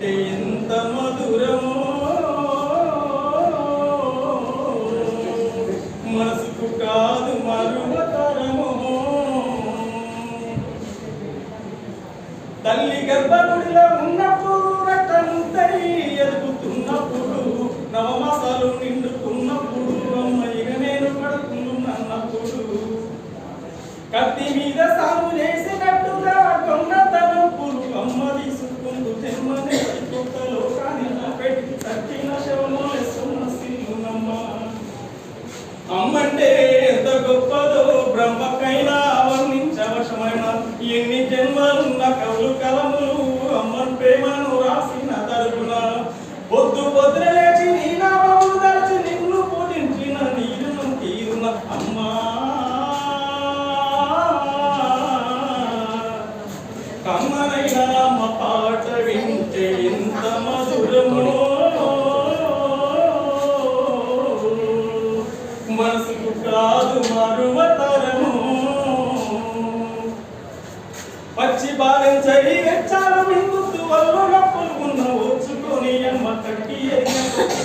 వింటే ఎంత మధురమో మనసుకు కాదు మరువతరమో తల్లి గర్భగుడిలో ఉన్నప్పుడు రక్తముంతై ఎదుగుతున్నప్పుడు నవమాసాలు నిండుకున్నప్పుడు అమ్మయ్యగా నేను కడుపులున్నప్పుడు కత్తి మీద సాగు చేసినట్టుగా కొన్న తలంపులు అమ్మ తీసుకుంటూ జన్మని కొత్త లోకాన్ని పెట్టి తక్కిన శవమోలేస్తున్న సిల్లునమ్మ అమ్మంటే ఎంత గొప్పదో బ్రహ్మకైనా వర్ణించవశమైన ఎన్ని జన్మలున్న కవులు కలములు అమ్మన్ ప్రేమను రాసిన తరపున పొద్దు పొద్దున లేచి నీ నామము దర్చి నిన్ను పూజించిన నీరును తీరున అమ్మా కమ్మనైనా అమ్మ పాట వింటే ఎంత మధురమో మనసుకు కాదు మరువతరము పచ్చి బాలించడి వెచ్చాలు మింగుతూ వల్లు నప్పులు ఉన్న ఓచుకొని అమ్మ కట్టి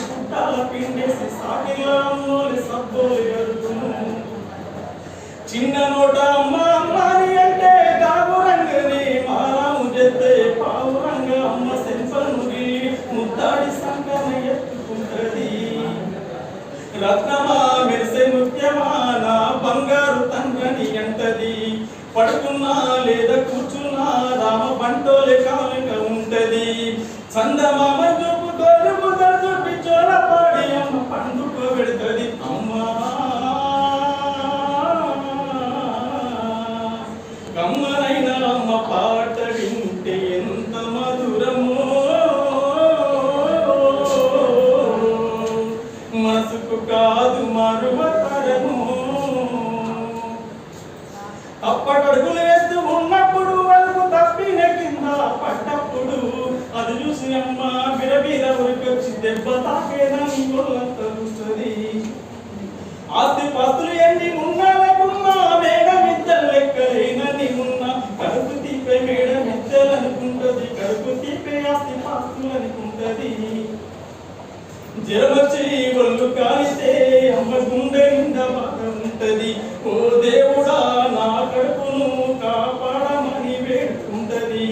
పుట్టాల పిండేసి సాగిలా అమ్మోలి సబ్బోలి అడుగును చిన్న నోట అమ్మ అమ్మాని అంటే గాబురంగని మారాము చెత్తే పావురంగ అమ్మ సెల్ఫనుడి ముద్దాడి సంకన ఎత్తుకుంటది రత్నమా మెరిసే ముత్యమా నా బంగారు తండ్రని అంటది పడుకున్నా లేదా కూర్చున్నా రామ బంటోలే కాలిక ఉంటది చందమామ చూపు తోరుపు చూపి చోర పాడి అమ్మ పండుకో పెడుతుంది అమ్మా కమ్మనైనా అమ్మ పాట వింటే ఎంత మధురమో మనసుకు కాదు మరువతరము అప్పటడుగులు వేస్తూ ఉన్నప్పుడు వాళ్ళకు తప్పిన కింద పడ్డప్పుడు అది చూసి అమ్మ బిరబీర ఉరికొచ్చి దెబ్బ తాకేదని ఒళ్ళంత చూస్తుంది ఆస్తి పాస్తులు ఎన్ని ఉన్నా లేకున్నా మేఘమిద్దలు లెక్కలేనని ఉన్నా కడుపు తీపే మేడమిద్దలు అనుకుంటది కడుపు తీపే ఆస్తి పాస్తులు అనుకుంటది జరమచ్చి ఒళ్ళు కాలితే అమ్మ గుండె నిండా బాధ ఉంటది ఓ దేవుడా నా కడుపును కాపాడమని వేడుకుంటది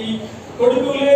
కొడుకులే